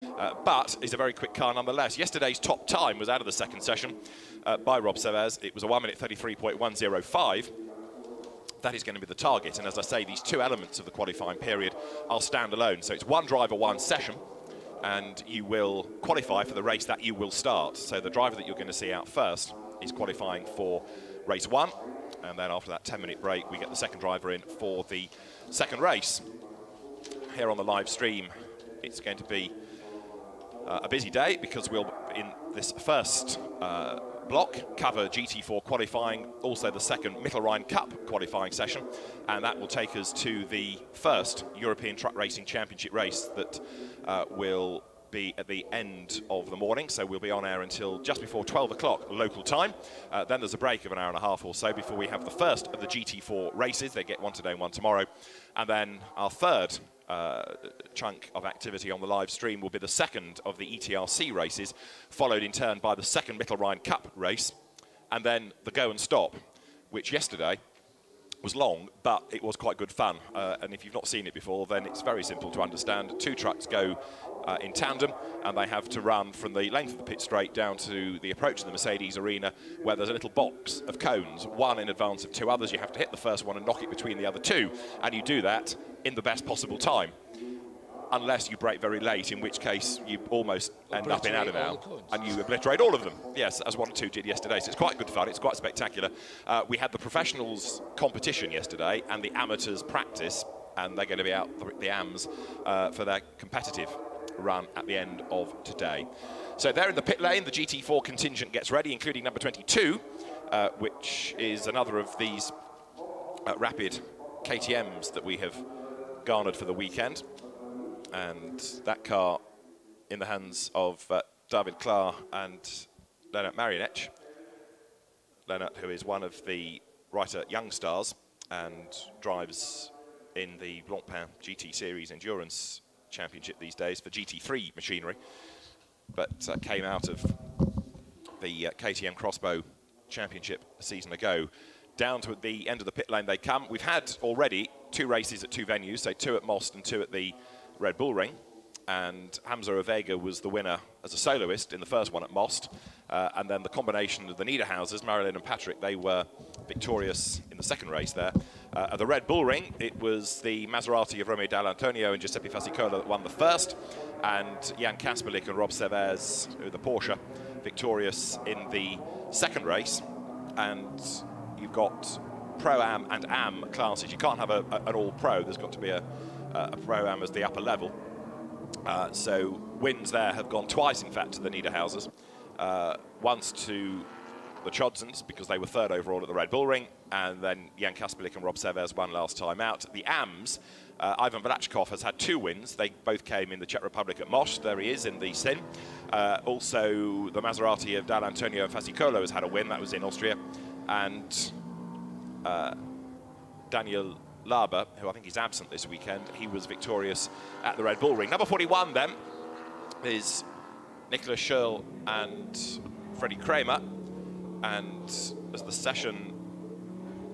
but is a very quick car nonetheless. Yesterday's top time was out of the second session by Rob Severs. It was a 1 minute 33.105. That is going to be the target, and as I say, these two elements of the qualifying period are standalone. So it's one driver, one session, and you will qualify for the race that you will start. So the driver that you're going to see out first is qualifying for race 1, and then after that 10-minute break, we get the second driver in for the second race. Here on the live stream, it's going to be a busy day because we'll, in this first block, cover GT4 qualifying, also the second Mittelrhein Cup qualifying session, and that will take us to the first European Truck Racing Championship race that will be at the end of the morning. So we'll be on air until just before 12 o'clock local time. Then there's a break of an hour and a half or so before we have the first of the GT4 races. They get one today and one tomorrow. And then our third chunk of activity on the live stream will be the second of the ETRC races, followed in turn by the second Mittelrhein Cup race, and then the go and stop, which yesterday was long, but it was quite good fun. And if you've not seen it before, then it's very simple to understand. Two trucks go in tandem, and they have to run from the length of the pit straight down to the approach of the Mercedes arena, where there's a little box of cones, one in advance of two others. You have to hit the first one and knock it between the other two, and you do that in the best possible time, unless you brake very late, in which case you almost end up in out and out, and you obliterate all of them. Yes, as 1 and 2 did yesterday, so it's quite good fun, it's quite spectacular. We had the professionals competition yesterday and the amateurs practice, and they're going to be out, the AMs, for their competitive run at the end of today. So there in the pit lane, the GT4 contingent gets ready, including number 22, which is another of these rapid KTMs that we have garnered for the weekend. And that car in the hands of David Klaar and Lennart Marianec. Lennart, who is one of the Reiter Young Stars and drives in the Blancpain GT Series Endurance Championship these days for GT3 machinery, but came out of the KTM Crossbow Championship a season ago. Down to the end of the pit lane they come. We've had already 2 races at 2 venues, so 2 at Most and 2 at the Red Bull Ring, and Hamza Avega was the winner as a soloist in the first one at Most, and then the combination of the Niederhausers, Marilyn and Patrick, they were victorious in the second race there. At the Red Bull Ring, it was the Maserati of Romeo Dall'Antonio and Giuseppe Fasicola that won the first, and Jan Kasperlik and Rob Severs, the Porsche, victorious in the second race. And you've got Pro-Am and Am classes. You can't have an all-pro, there's got to be a Pro-Am as the upper level. So wins there have gone twice, in fact, to the Niederhausers. Once to the Chodzens, because they were third overall at the Red Bull Ring, and then Jan Kasperlik and Rob Severs won last time out. The Ams, Ivan Velachkov has had 2 wins. They both came in the Czech Republic at Most. There he is in the Sin. Also, the Maserati of Dall'Antonio and Fasicola has had a win. That was in Austria. And Daniel Laber, who I think is absent this weekend, he was victorious at the Red Bull Ring. Number 41 then is Nicholas Schürrle and Freddie Kramer, and as the session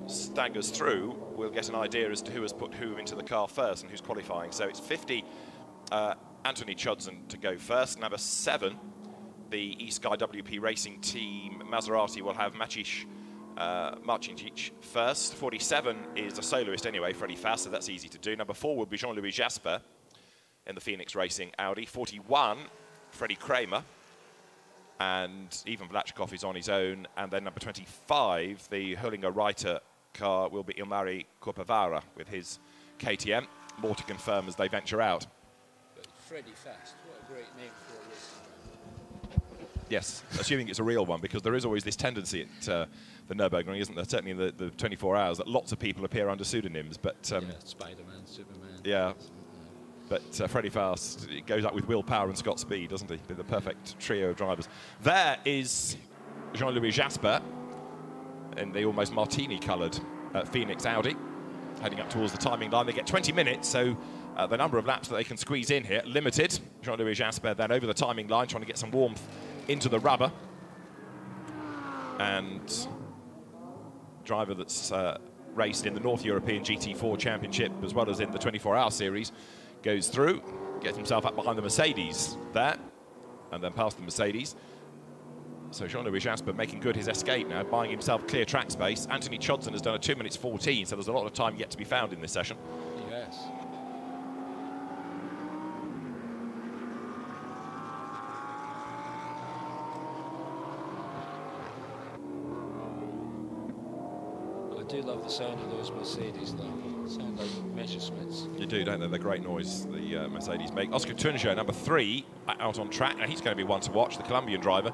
staggers through, we'll get an idea as to who has put who into the car first and who's qualifying. So it's 50 Anthony Chodzen to go first. Number 7, the eSky WP Racing Team Maserati will have Maciej Marcinkic first. 47 is a soloist anyway, Freddie Fass, so that's easy to do. Number 4 will be Jean-Louis Jasper in the Phoenix Racing Audi. 41, Freddie Kramer, and Ivan Velachkov is on his own. And then number 25, the Hurlinger Reiter car, will be Ilmari Korpavara with his KTM. More to confirm as they venture out. But Freddie Fast, what a great name for a racing. Yes, assuming it's a real one, because there is always this tendency at the Nurburgring, isn't there? Certainly in the 24 hours, that lots of people appear under pseudonyms. But yeah, Spider-Man, Superman. Yeah. But Freddie Fast goes up with Will Power and Scott Speed, doesn't he? They're the perfect trio of drivers. There is Jean-Louis Jasper in the almost martini-coloured Phoenix Audi, heading up towards the timing line. They get 20 minutes, so the number of laps that they can squeeze in here, limited. Jean-Louis Jasper then over the timing line, trying to get some warmth into the rubber. And driver that's raced in the North European GT4 Championship, as well as in the 24-hour series, goes through. Gets himself up behind the Mercedes there, and then past the Mercedes. So Jean-Louis Jasper making good his escape now, buying himself clear track space. Anthony Chodson has done a 2 minutes 14, so there's a lot of time yet to be found in this session. Yes. I do love the sound of those Mercedes, though. Sound like Messerschmitts. You do, don't they? They're great noise, the Mercedes make. Oscar Tunjo, number 3, out on track. Now he's going to be one to watch, the Colombian driver,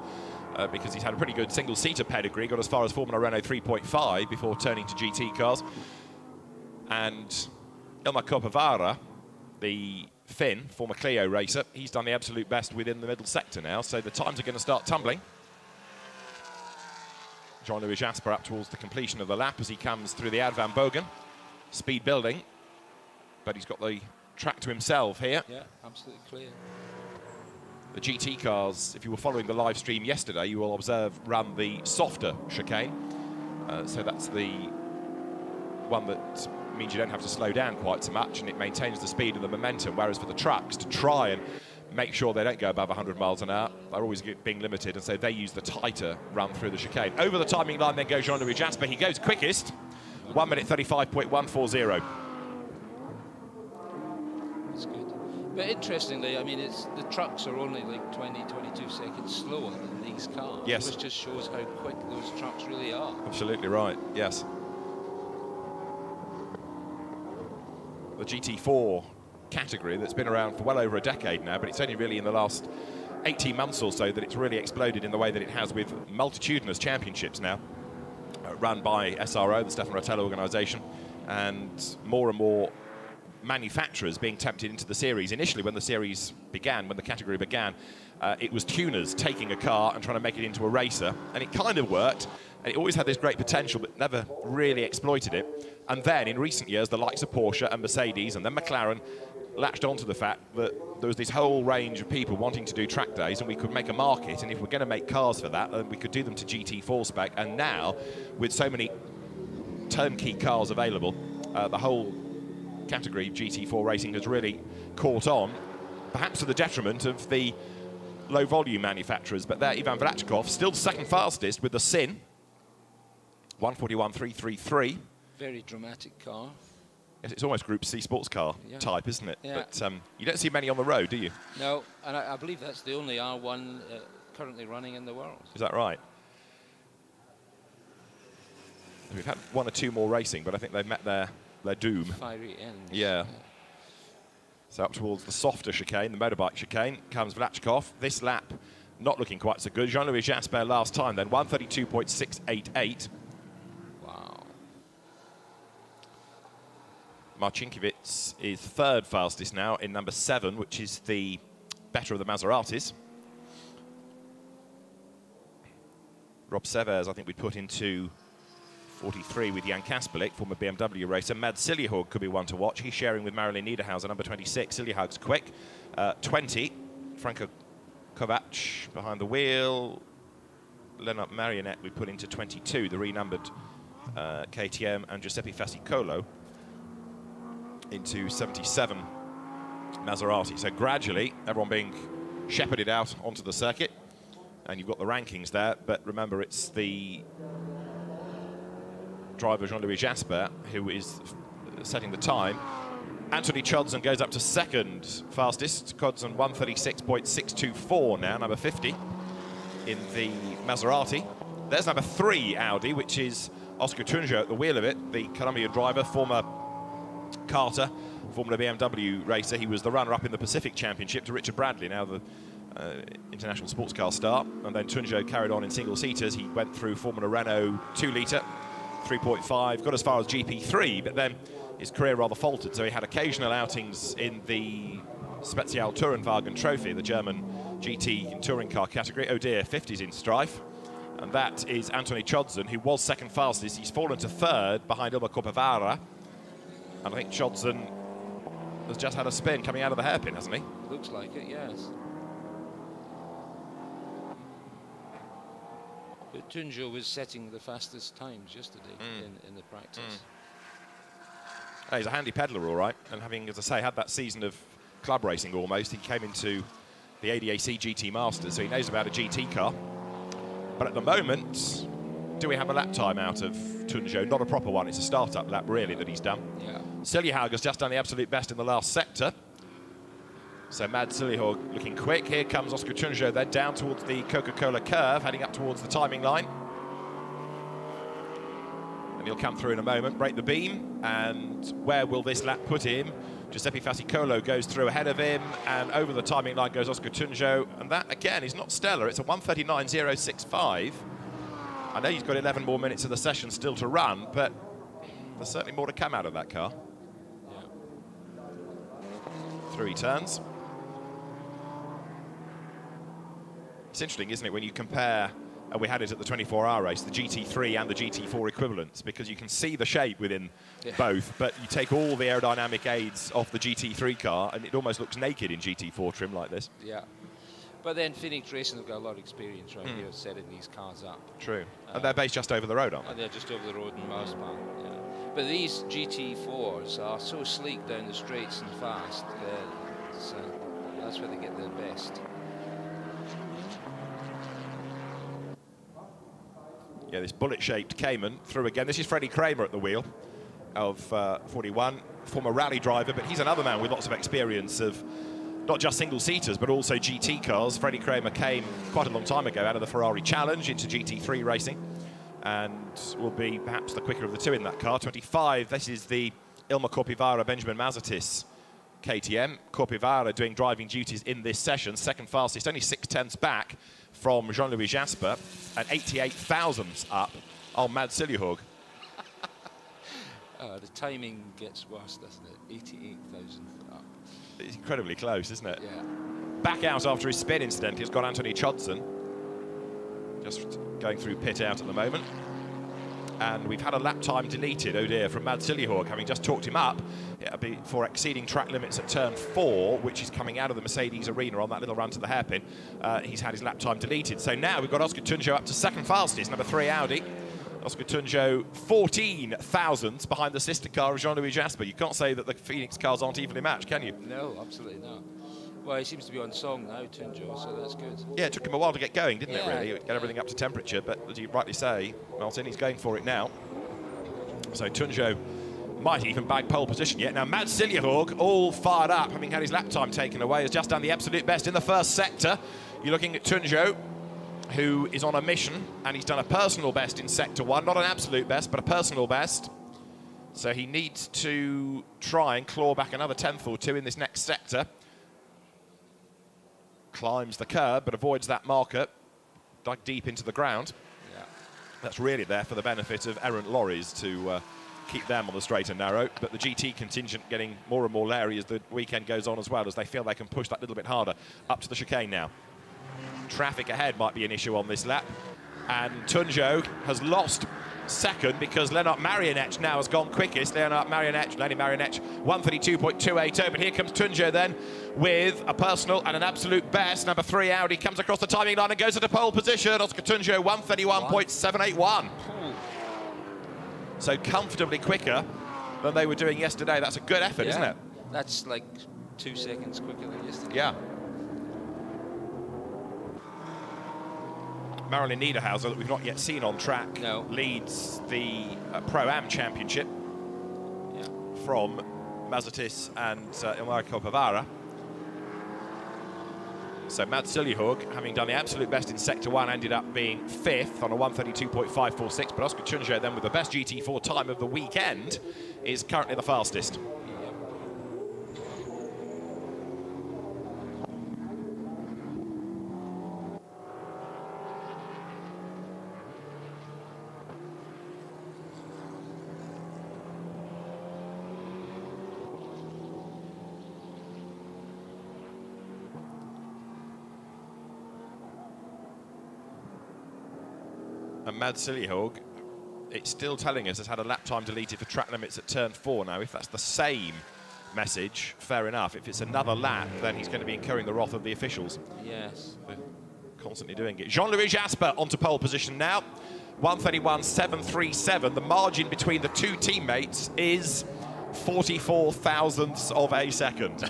because he's had a pretty good single-seater pedigree, got as far as Formula Renault 3.5 before turning to GT cars. And Ilmar Kopavara, the Finn, former Clio racer, he's done the absolute best within the middle sector now, so the times are going to start tumbling. Jean-Louis Jasper up towards the completion of the lap as he comes through the Ad Van Bogen. Speed building, but he's got the track to himself here. Yeah, absolutely clear. The GT cars, if you were following the live stream yesterday, you will observe run the softer chicane. So that's the one that means you don't have to slow down quite so much, and it maintains the speed and the momentum, whereas for the trucks, to try and make sure they don't go above 100 miles an hour, they're always being limited, and so they use the tighter run through the chicane. Over the timing line then goes Jean-Louis Jasper. He goes quickest. 1 minute 35.140. That's good. But interestingly, I mean, the trucks are only like 20, 22 seconds slower than these cars. Yes. Which just shows how quick those trucks really are. Absolutely right, yes. The GT4 category that's been around for well over a decade now, but it's only really in the last 18 months or so that it's really exploded in the way that it has, with multitudinous championships now. Run by SRO, the Stefan Rotella organisation, and more manufacturers being tempted into the series. Initially, when the series began, when the category began, it was tuners taking a car and trying to make it into a racer, and it kind of worked, and it always had this great potential, but never really exploited it. And then, in recent years, the likes of Porsche and Mercedes, and then McLaren, latched onto the fact that there was this whole range of people wanting to do track days, and we could make a market, and if we're going to make cars for that, then we could do them to GT4 spec. And now, with so many turnkey cars available, the whole category GT4 racing has really caught on, perhaps to the detriment of the low-volume manufacturers. But there, Ivan Vlachkov, still second fastest with the Sin, 141.333. Very dramatic car. Yes, it's almost Group C sports car type, isn't it? Yeah. But you don't see many on the road, do you? No, and I believe that's the only R1 currently running in the world. Is that right? We've had 1 or 2 more racing, but I think they've met their doom. Fiery ends. Yeah. So up towards the softer chicane, the motorbike chicane, comes Vlachkov. This lap not looking quite so good. Jean-Louis Jasper last time then, 132.688. Marcinkiewicz is third fastest now in number 7, which is the better of the Maseratis. Rob Severs, I think we'd put into 43 with Jan Kasperlik, former BMW racer. Mad Siljehaug could be one to watch. He's sharing with Marilyn Niederhauser, number 26. Siljehaug's quick. 20, Franco Kovac behind the wheel. Lennart Marionette we put into 22, the renumbered KTM, and Giuseppe Fascicolo into 77 Maserati. So gradually, everyone being shepherded out onto the circuit, and you've got the rankings there, but remember, it's the driver Jean-Louis Jasper who is setting the time. Anthony Chodson goes up to second fastest. Chodson 136.624 now, number 50 in the Maserati. There's number 3 Audi, which is Oscar Tunjo at the wheel of it, the Colombian driver, former Carter, Formula BMW racer. He was the runner-up in the Pacific Championship to Richard Bradley, now the international sports car star. And then Tunjo carried on in single-seaters. He went through Formula Renault 2-litre, 3.5, got as far as GP3, but then his career rather faltered. So he had occasional outings in the Spezial Tourenwagen Trophy, the German GT touring car category. Oh dear, 50's in strife. And that is Anthony Chodson, who was second fastest. He's fallen to third behind Ilmar Kopavara. And I think Chodson has just had a spin coming out of the hairpin, hasn't he? Looks like it, yes. But Tunjo was setting the fastest times yesterday in the practice. He's a handy peddler, all right. And having, as I say, had that season of club racing almost. He came into the ADAC GT Masters, so he knows about a GT car. But at the moment, do we have a lap time out of Tunjo? Not a proper one. It's a start-up lap, really, that he's done. Yeah. Siljehaug has just done the absolute best in the last sector. So Mads Siljehaug looking quick. Here comes Oscar Tunjo then down towards the Coca-Cola curve, heading up towards the timing line. And he'll come through in a moment, break the beam. And where will this lap put him? Giuseppe Fasicolo goes through ahead of him, and over the timing line goes Oscar Tunjo. And that, again, is not stellar. It's a 1:39.065. I know he's got 11 more minutes of the session still to run, but there's certainly more to come out of that car. Yeah. Through he turns. It's interesting, isn't it, when you compare, and we had it at the 24-hour race, the GT3 and the GT4 equivalents, because you can see the shape within both, but you take all the aerodynamic aids off the GT3 car, and it almost looks naked in GT4 trim like this. Yeah. But then Phoenix Racing have got a lot of experience right here setting these cars up. True. And they're based just over the road, aren't they? And they're just over the road in Marspan, yeah. But these GT4s are so sleek down the straights and fast. That's where they get their best. Yeah, this bullet-shaped Cayman through again. This is Freddie Kramer at the wheel of 41, former rally driver, but he's another man with lots of experience of not just single-seaters, but also GT cars. Freddie Kramer came quite a long time ago out of the Ferrari Challenge into GT3 racing, and will be perhaps the quicker of the two in that car. 25, this is the Ilma Corpivara Benjamin Mazatis KTM. Corpivara doing driving duties in this session, second fastest, only 6/10 back from Jean-Louis Jasper, and 88 thousandths up on Mads Siljehaug. The timing gets worse, doesn't it? 88,000 up. It's incredibly close, isn't it? Yeah. Back out after his spin, incidentally, has got Anthony Chodson. Just going through pit out at the moment. And we've had a lap time deleted, oh dear, from Mads Siljehaug, having just talked him up. It'll be for exceeding track limits at turn 4, which is coming out of the Mercedes arena on that little run to the hairpin. He's had his lap time deleted. So now we've got Oscar Tunjo up to second fastest, number 3 Audi. Oscar Tunjo 14 thousandths behind the sister car of Jean-Louis Jasper. You can't say that the Phoenix cars aren't evenly matched, can you? No, absolutely not. Well, he seems to be on song now, Tunjo, so that's good. Yeah, it took him a while to get going, didn't it, really? Yeah. Get everything up to temperature, but as you rightly say, Martin, he's going for it now. So Tunjo might even bag pole position yet. Now, Mads Siljehaug, all fired up, having had his lap time taken away, has just done the absolute best in the first sector. You're looking at Tunjo, who is on a mission, and he's done a personal best in Sector 1. Not an absolute best, but a personal best. So he needs to try and claw back another 10th or 2 in this next sector. Climbs the curb, but avoids that marker. Dug deep into the ground. Yeah. That's really there for the benefit of errant lorries to keep them on the straight and narrow. But the GT contingent getting more and more leery as the weekend goes on as well, as they feel they can push that little bit harder up to the chicane now. Traffic ahead might be an issue on this lap. And Tunjo has lost second because Lennart Marionetch now has gone quickest. Lenny Marionetch, 132.280. But here comes Tunjo then with a personal and an absolute best. Number 3 Audi comes across the timing line and goes into pole position. Oscar Tunjo 131.781. So comfortably quicker than they were doing yesterday. That's a good effort, isn't it? That's like 2 seconds quicker than yesterday. Yeah. Marilyn Niederhauser, that we've not yet seen on track, leads the Pro-Am Championship from Mazatis and Ilmar Corpivara. So Mads Siljehaug, having done the absolute best in Sector 1, ended up being 5th on a 132.546, but Oscar Tunjo then with the best GT4 time of the weekend is currently the fastest. And Mads Siljehaug, it's still telling us, has had a lap time deleted for track limits at turn 4 now. If that's the same message, fair enough. If it's another lap, then he's going to be incurring the wrath of the officials. Yes. They're constantly doing it. Jean-Louis Jasper onto pole position now. 131.737. The margin between the two teammates is 44 thousandths of a second.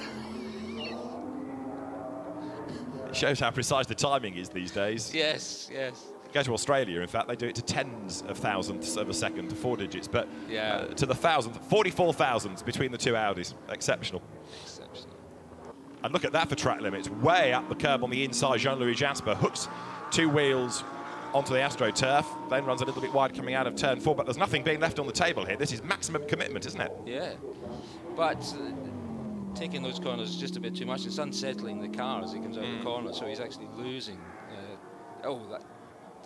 Shows how precise the timing is these days. Yes, yes. Go to Australia, in fact, they do it to tens of thousandths of a second, to 4 digits, but to the thousandth, 44 thousandths between the two Audis. Exceptional. Exceptional. And look at that for track limits. Way up the curb on the inside, Jean-Louis Jasper hooks 2 wheels onto the AstroTurf, then runs a little bit wide coming out of turn 4, but there's nothing being left on the table here. This is maximum commitment, isn't it? Yeah, but taking those corners is just a bit too much. It's unsettling the car as he comes out of the corner, so he's actually losing.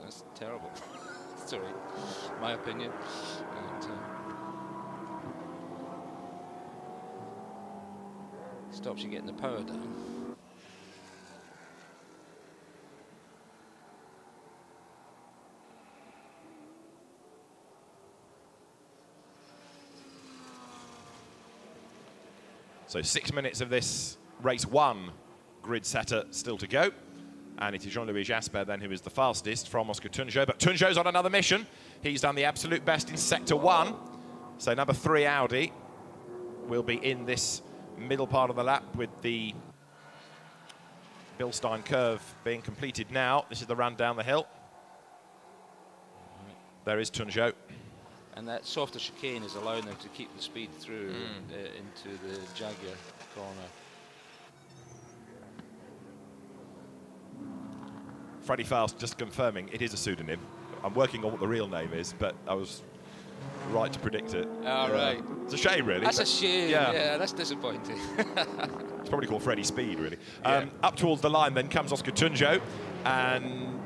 That's terrible. Sorry, my opinion. But, stops you getting the power down. So 6 minutes of this race 1 grid setter still to go. And it is Jean-Louis Jasper then who is the fastest from Oscar Tunjo. But Tunjo's on another mission. He's done the absolute best in sector 1. So number 3 Audi will be in this middle part of the lap with the Bilstein curve being completed now. This is the run down the hill. There is Tunjo. And that softer chicane is allowing them to keep the speed through into the Jaguar corner. Freddie Fast just confirming it is a pseudonym. I'm working on what the real name is, but I was right to predict it. Oh, right. It's a shame, really. That's a shame. Yeah, that's disappointing. It's probably called Freddie Speed, really. Yeah. Up towards the line then comes Oscar Tunjo, and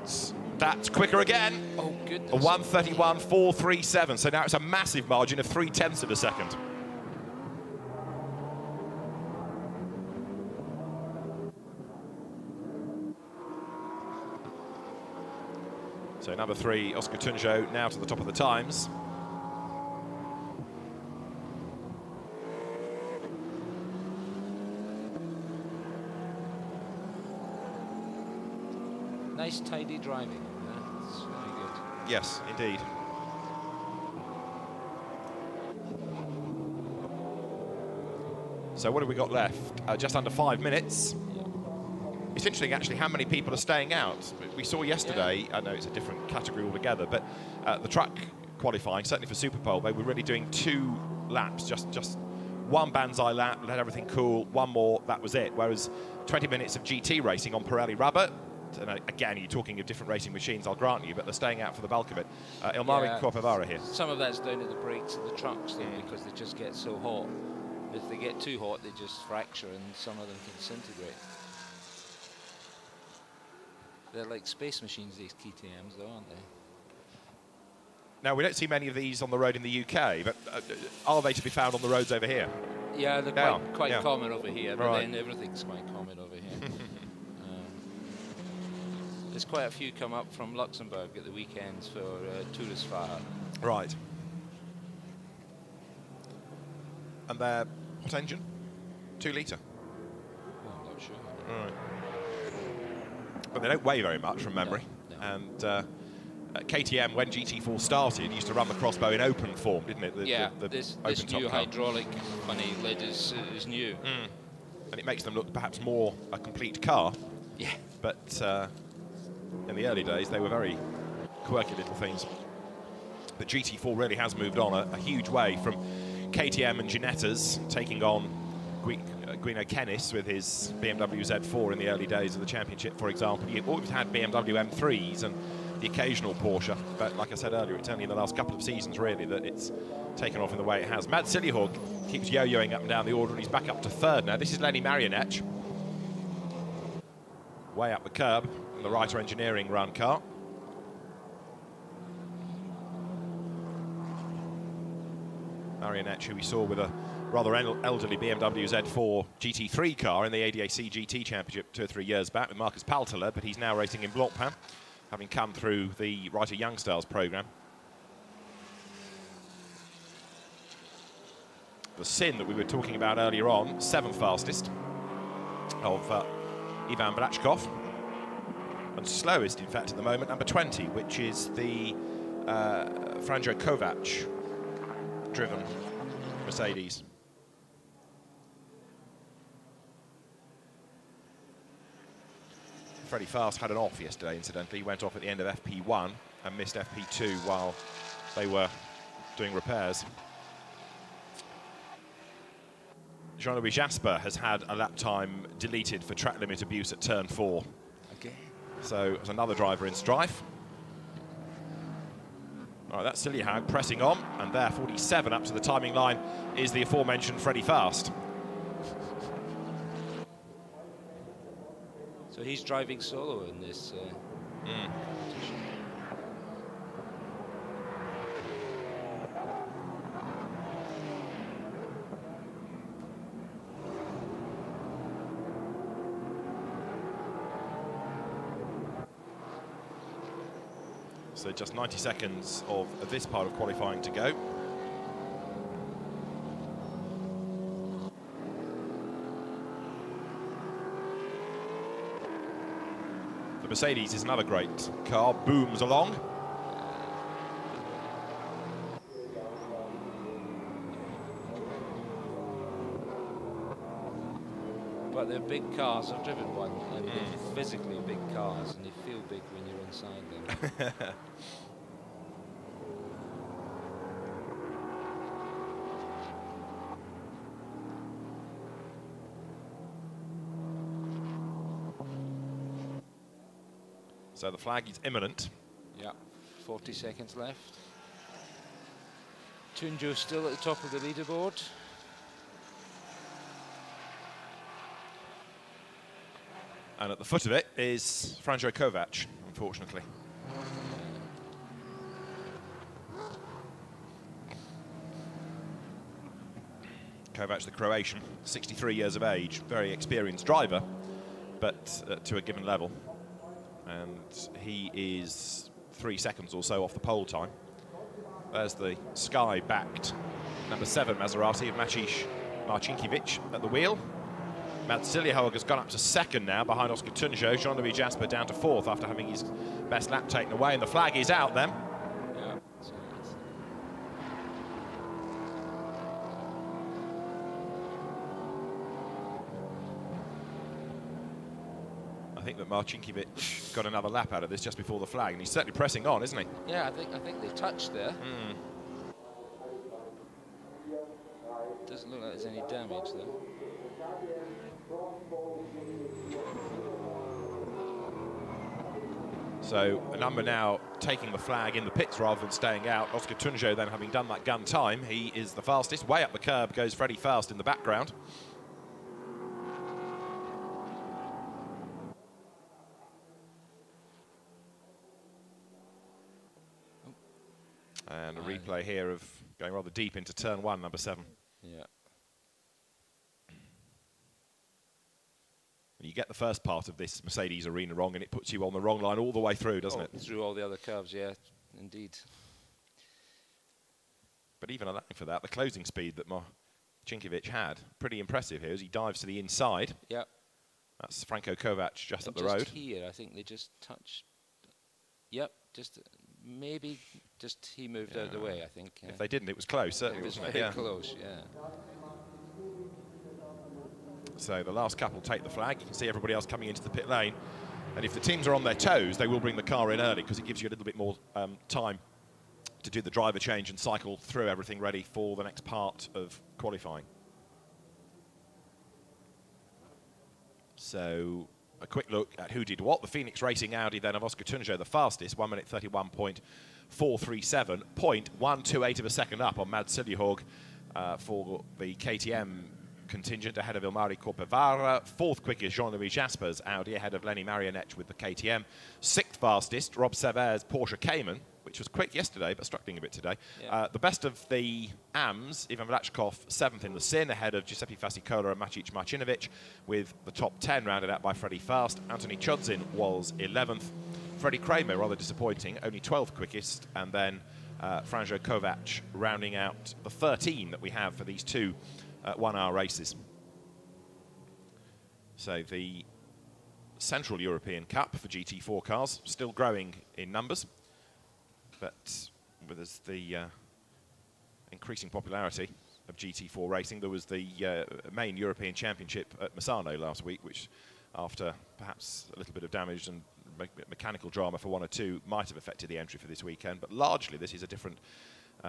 that's quicker again. Oh, goodness. A 1:31.437. So now it's a massive margin of 0.3 of a second. So number 3, Oscar Tunjo, now to the top of the times. Nice, tidy driving. That's very good. Yes, indeed. So what have we got left? Just under 5 minutes. It's interesting, actually, how many people are staying out. We saw yesterday, I know it's a different category altogether, but the truck qualifying, certainly for Super Pole, they were really doing 2 laps, just one Banzai lap, let everything cool, one more, that was it. Whereas 20 minutes of GT racing on Pirelli rubber, and again, you're talking of different racing machines, I'll grant you, but they're staying out for the bulk of it. Ilmari Corpavara here. Some of that's down to the brakes of the trucks, though, because they just get so hot. If they get too hot, they just fracture, and some of them can disintegrate. They're like space machines, these KTMs, though, aren't they? Now, we don't see many of these on the road in the UK, but are they to be found on the roads over here? Yeah, they're quite common over here, but then everything's quite common over here. There's quite a few come up from Luxembourg at the weekends for Touristfahrer. Right. And they're what engine? 2 litre? Oh, I'm not sure. Right. But they don't weigh very much from memory. No. And KTM, when GT4 started, used to run the crossbow in open form, didn't it? This new hydraulic funny lid is new. And it makes them look perhaps more a complete car. Yeah. But in the early days, they were very quirky little things. But GT4 really has moved on a huge way from KTM and Ginettas taking on Guido Kennis with his BMW Z4 in the early days of the championship, for example. You've always had BMW M3s and the occasional Porsche, but like I said earlier, it's only in the last couple of seasons, really, that it's taken off in the way it has. Mads Siljehoug keeps yo-yoing up and down the order, and he's back up to 3rd now. This is Lenny Marionech. Way up the curb in the Reiter Engineering run car. Marionech, who we saw with a rather elderly BMW Z4 GT3 car in the ADAC GT Championship 2 or 3 years back with Marcus Palteler, but he's now racing in Blancpain, having come through the Reiter Young Stars programme. The Sin that we were talking about earlier on, 7th fastest of Ivan Brachkov, and slowest, in fact, at the moment, number 20, which is the Franjo Kovac driven Mercedes. Freddie Fast had an off yesterday, incidentally. He went off at the end of FP1 and missed FP2 while they were doing repairs. Jean-Louis Jasper has had a lap time deleted for track limit abuse at turn 4. Okay. So there's another driver in strife. All right, that's Siljehaug pressing on, and there, 47 up to the timing line is the aforementioned Freddie Fast. So he's driving solo in this competition. So just 90 seconds of this part of qualifying to go. The Mercedes is another great car, booms along. But they're big cars. I've driven one, and they're physically big cars, and they feel big when you're inside them. So the flag is imminent. Yeah, 40 seconds left. Tunjo still at the top of the leaderboard. And at the foot of it is Franjo Kovac, unfortunately. Kovac, the Croatian, 63 years of age, very experienced driver, but to a given level. And he is 3 seconds or so off the pole time. There's the Sky-backed number 7 Maserati of Maciej Marcinkiewicz at the wheel. Mads Siljehaug has gone up to 2nd now, behind Oscar Tunjo. Jean-Louis Jasper down to 4th after having his best lap taken away, and the flag is out then. Yeah. I think that Marcinkiewicz got another lap out of this just before the flag, and he's certainly pressing on, isn't he? Yeah, I think they touched there. Doesn't look like there's any damage though. So a number now taking the flag in the pits rather than staying out. Oscar Tunjo then having done that gun time. He is the fastest. Way up the curb goes Freddie Fast in the background. And a replay here of going rather deep into turn 1, number 7. Yeah. You get the first part of this Mercedes arena wrong, and it puts you on the wrong line all the way through, doesn't it? Through all the other curves, yeah, indeed. But even allowing for that, the closing speed that Marcinkiewicz had, pretty impressive here as he dives to the inside. Yeah. That's Franjo Kovac just up the just road. Here, I think they just touched. Yep, just maybe just he moved out of the way, I think. If they didn't, it was close, certainly, wasn't it? Very close, yeah. So the last couple take the flag. You can see everybody else coming into the pit lane. And if the teams are on their toes, they will bring the car in early because it gives you a little bit more time to do the driver change and cycle through everything ready for the next part of qualifying. So a quick look at who did what. The Phoenix Racing Audi then of Oscar Tunjo, the fastest, 1 minute 31.437, 0.128 of a second up on Mads Siljehaug for the KTM contingent ahead of Ilmari Corpevara. 4th quickest, Jean-Louis Jasper's Audi ahead of Lenny Marionech with the KTM. 6th fastest, Rob Sever's Porsche Cayman, which was quick yesterday but struggling a bit today. Yeah. The best of the AMs, Ivan Vlachkov 7th in the Sin ahead of Giuseppe Fasicola and Maciej Marcinkiewicz, with the top 10 rounded out by Freddie Fast. Anthony Chodzin was 11th. Freddie Kramer, rather disappointing, only 12th quickest, and then Franjo Kovac rounding out the 13 that we have for these two 1-hour races. So the Central European Cup for GT4 cars still growing in numbers, but with the increasing popularity of GT4 racing, there was the main European Championship at Misano last week, which after perhaps a little bit of damage and mechanical drama for one or two might have affected the entry for this weekend. But largely, this is a different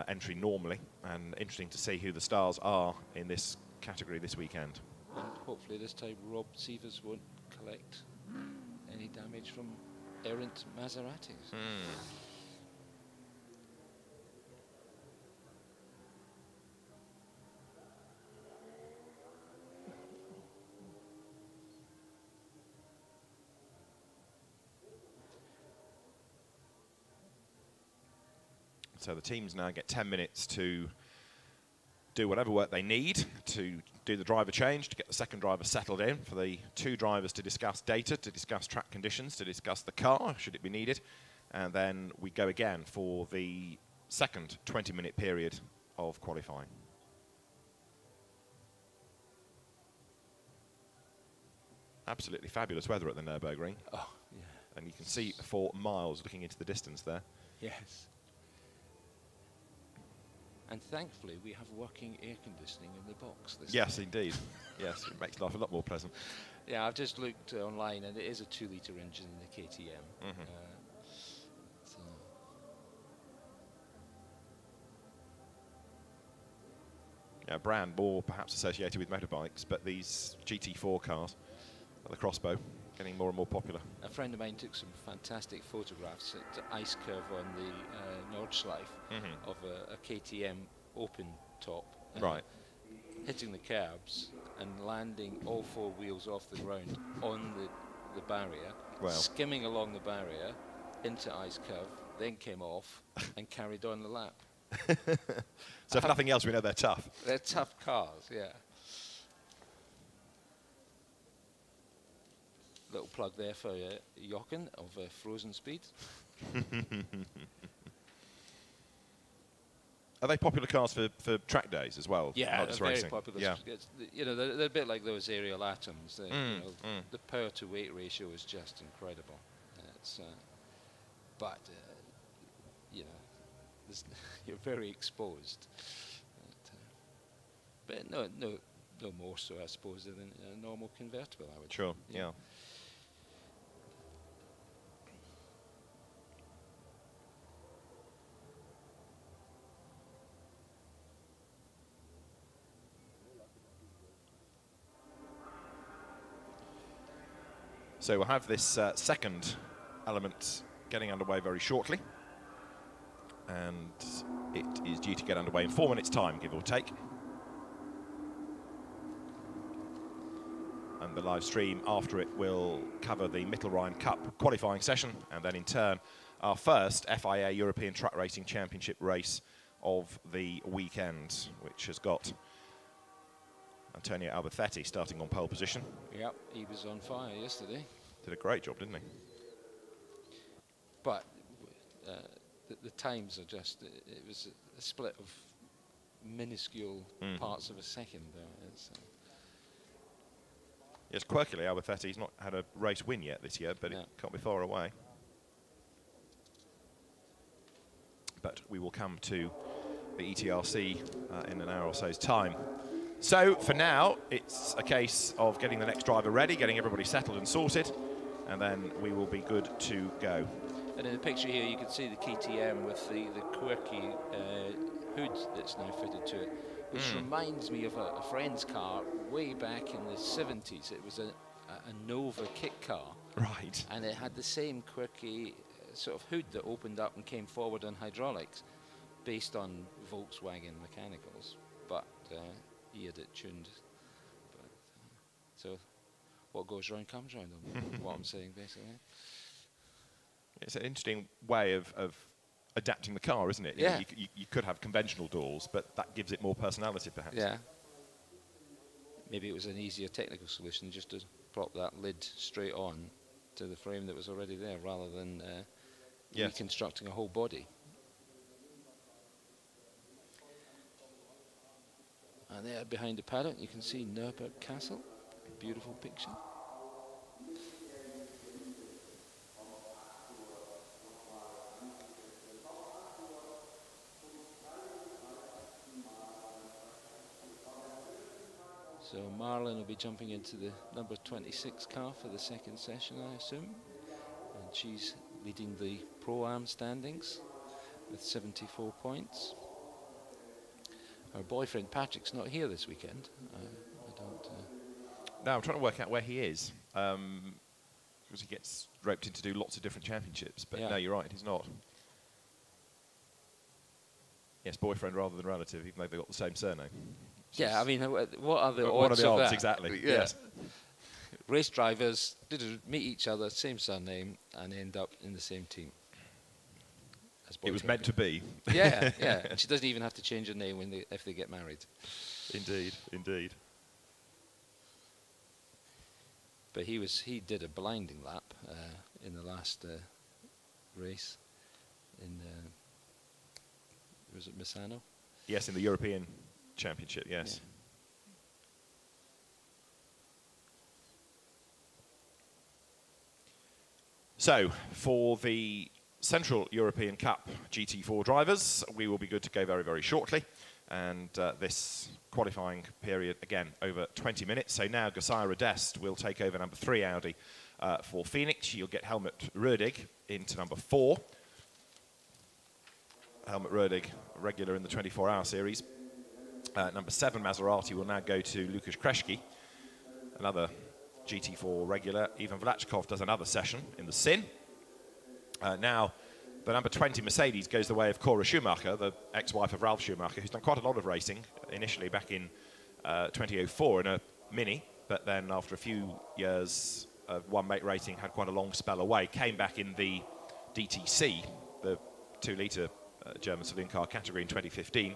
entry normally, and interesting to see who the stars are in this category this weekend. And hopefully this time Rob Sievers won't collect any damage from errant Maseratis. So the teams now get 10 minutes to do whatever work they need to do the driver change, to get the second driver settled in, for the two drivers to discuss data, to discuss track conditions, to discuss the car, should it be needed. And then we go again for the second 20-minute period of qualifying. Absolutely fabulous weather at the Nurburgring. Oh, yeah. And you can see for miles looking into the distance there. Yes. And thankfully, we have working air conditioning in the box. Yes, indeed. Yes, it makes life a lot more pleasant. Yeah, I've just looked online, and it is a 2-litre engine in the KTM. So yeah, brand more perhaps associated with motorbikes, but these GT4 cars, the Crossbow, getting more and more popular. a friend of mine took some fantastic photographs at the ice curve on the Nordschleife of a KTM open top. Right. Hitting the curbs and landing all four wheels off the ground on the barrier, skimming along the barrier into ice curve, then came off and carried on the lap. So if nothing else, we know they're tough. They're tough cars, yeah. Little plug there for Jochen of Frozen Speed. Are they popular cars for track days as well? Yeah, not just they're racing? very popular. Yeah. You know, they're a bit like those aerial atoms. You know, the power to weight ratio is just incredible. It's, but you know, you're very exposed. But no more so, I suppose, than a normal convertible. I would. Sure. Yeah. So we'll have this second element getting underway very shortly. And it is due to get underway in 4 minutes' time, give or take. And the live stream after it will cover the Mittelrhein Cup qualifying session, and then in turn our first FIA European Truck Racing Championship race of the weekend, which has got Antonio Albacete starting on pole position. Yep, he was on fire yesterday. Did a great job, didn't he? But the times are just, it was a split of minuscule parts of a second. Yes, quirkily, Albacete's not had a race win yet this year, but it can't be far away. But we will come to the ETRC in an hour or so's time. So for now, it's a case of getting the next driver ready, getting everybody settled and sorted, and then we will be good to go. And in the picture here, you can see the KTM with the quirky hood that's now fitted to it, which reminds me of a friend's car way back in the 70s. It was a Nova kit car. Right. And it had the same quirky sort of hood that opened up and came forward on hydraulics, based on Volkswagen mechanicals. But he had it tuned. But, so what goes round comes round, what I'm saying, basically. It's an interesting way of adapting the car, isn't it? Yeah. You could have conventional doors, but that gives it more personality, perhaps. Yeah. Maybe it was an easier technical solution just to prop that lid straight on to the frame that was already there, rather than reconstructing a whole body. And there behind the paddock you can see Nurburgring Castle. Beautiful picture. So Marlon will be jumping into the number 26 car for the second session, I assume. And she's leading the Pro-Am standings with 74 points. Her boyfriend Patrick's not here this weekend. I don't... No, I'm trying to work out where he is. Because he gets roped in to do lots of different championships. But no, you're right, he's not. Yes, boyfriend rather than relative, even though they've got the same surname. Yeah, I mean, what are the odds? What are the odds, that? exactly? Yeah. Yes. Race drivers meet each other, same surname, and end up in the same team. It was meant to be. Yeah, yeah. And she doesn't even have to change her name if they get married. Indeed, indeed. But he did a blinding lap in the last race in was it Misano? Yes, in the European Championship. Yes. Yeah. So for the Central European Cup GT4 drivers, we will be good to go very, very shortly. And this qualifying period, again, over 20 minutes. So now Gasaya Radest will take over number 3 Audi for Phoenix. She'll get Helmut Rödig into number 4. Helmut Rödig, regular in the 24-hour series. Number 7 Maserati will now go to Lukasz Kreschke, another GT4 regular. Ivan Vlachkov does another session in the Sin. Now, the number 20 Mercedes goes the way of Cora Schumacher, the ex-wife of Ralf Schumacher, who's done quite a lot of racing, initially back in 2004 in a Mini, but then after a few years of one-mate racing, had quite a long spell away, came back in the DTC, the 2-litre German saloon car category in 2015,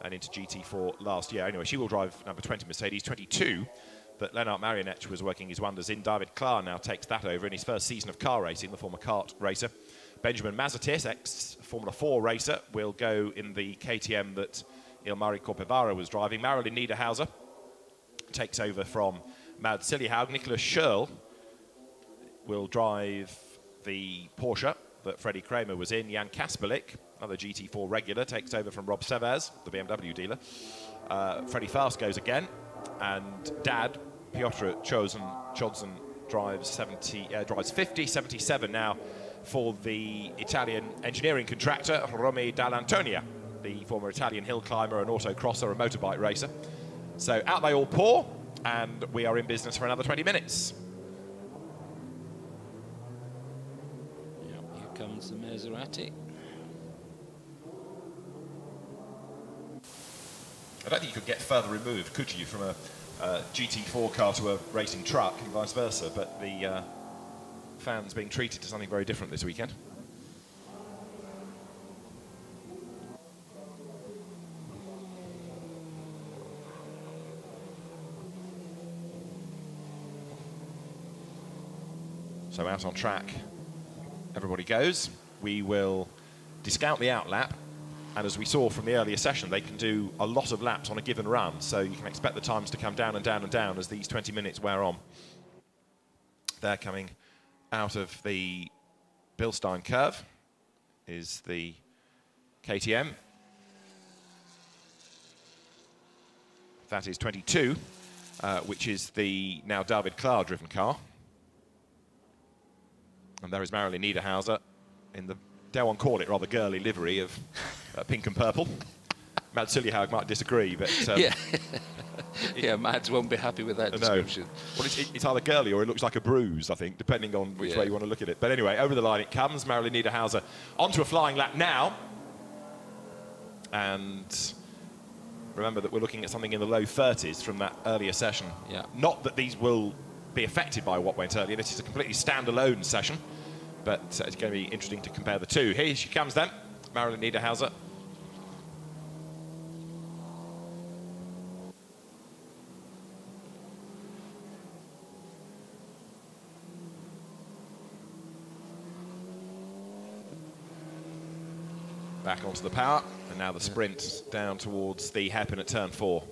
and into GT4 last year. Anyway, she will drive number 20 Mercedes. 22 that Lennart Marionech was working his wonders in. David Klaar now takes that over in his first season of car racing, the former kart racer. Benjamin Mazatis, ex-Formula 4 racer, will go in the KTM that Ilmari Corpevara was driving. Marilyn Niederhauser takes over from Maud Siljehaug. Nicholas Schürl will drive the Porsche that Freddie Kramer was in. Jan Kasperlik, another GT4 regular, takes over from Rob Severs, the BMW dealer. Freddie Fast goes again, and Dad, Piotr Chodzen, drives 50, 77 now for the Italian engineering contractor, Romy Dall'Antonia, the former Italian hill climber, an autocrosser, a motorbike racer. So out they all pour, and we are in business for another 20 minutes. Yep, here comes the Maserati. I don't think you could get further removed, could you, from a GT4 car to a racing truck and vice versa, but the fans being treated to something very different this weekend. So out on track, everybody goes. We will discount the outlap, and as we saw from the earlier session, they can do a lot of laps on a given run, so you can expect the times to come down and down and down as these 20 minutes wear on. They're coming out of the Bilstein curve, is the KTM. That is 22, which is the now David Klaar driven car. And there is Marilyn Niederhauser in the, dare one call it, rather girly livery of pink and purple. Mads Siljehaug might disagree, but... yeah. Yeah, Mads won't be happy with that description. No. Well, it's either girly or it looks like a bruise, I think, depending on which way you want to look at it. But anyway, over the line it comes. Marilyn Niederhauser onto a flying lap now. And remember that we're looking at something in the low 30s from that earlier session. Yeah. Not that these will be affected by what went earlier. This is a completely standalone session, but it's going to be interesting to compare the two. Here she comes then, Marilyn Niederhauser. Back onto the power, and now the sprint down towards the hairpin at turn 4.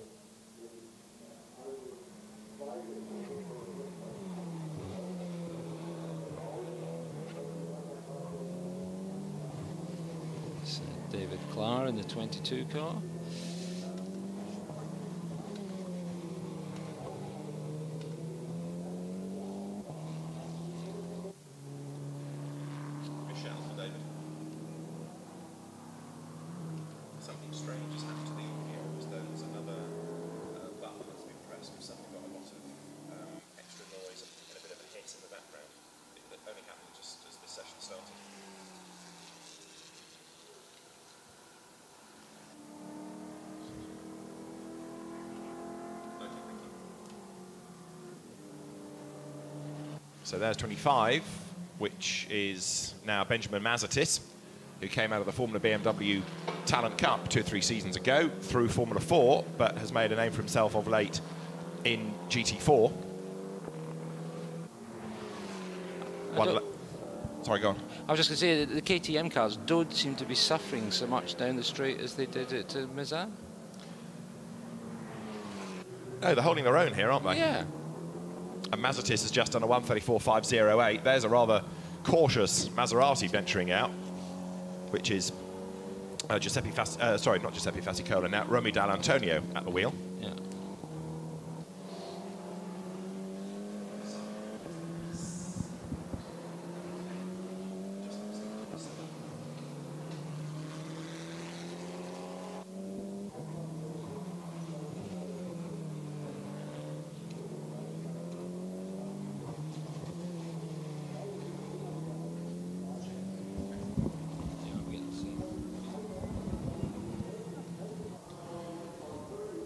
So David Klaar in the 22 car. So there's 25, which is now Benjamin Mazatis, who came out of the Formula BMW Talent Cup 2 or 3 seasons ago through Formula 4, but has made a name for himself of late in GT4. Sorry, go on. I was just going to say that the KTM cars don't seem to be suffering so much down the straight as they did at Mizan. No, they're holding their own here, aren't they? Yeah. And Mazatis has just done a 1:34.508. There's a rather cautious Maserati venturing out, which is not Giuseppe Fasicola now, Romy Dall'Antonio at the wheel. Yeah.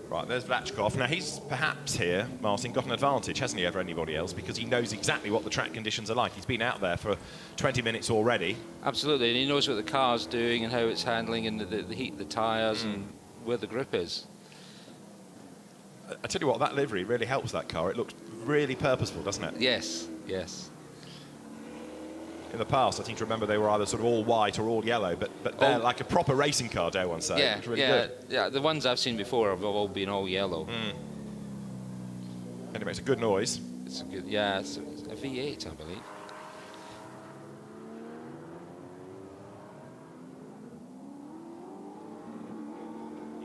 Right, there's Vlachkov. Now, he's perhaps here, Martin, got an advantage, hasn't he, over anybody else, because he knows exactly what the track conditions are like. He's been out there for 20 minutes already. Absolutely, and he knows what the car's doing and how it's handling and the heat of the tyres and where the grip is. I tell you what, that livery really helps that car. It looks really purposeful, doesn't it? Yes, yes. In the past, I seem to remember they were either sort of all white or all yellow, but they're like a proper racing car, dare one say. Yeah, it's really good. Yeah, the ones I've seen before have all been all yellow. And it makes a good noise. It's a good, yeah, it's a V8, I believe.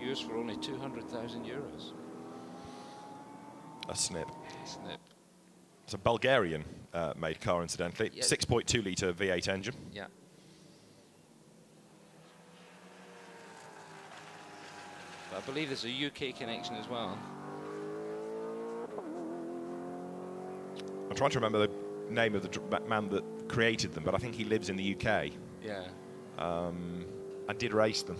Used for only 200,000 euros. A snip. Snip. It's a Bulgarian made car, incidentally. Yep. 6.2 litre V8 engine. Yeah. But I believe there's a UK connection as well. I'm trying to remember the name of the man that created them, but I think he lives in the UK. Yeah. I did race them.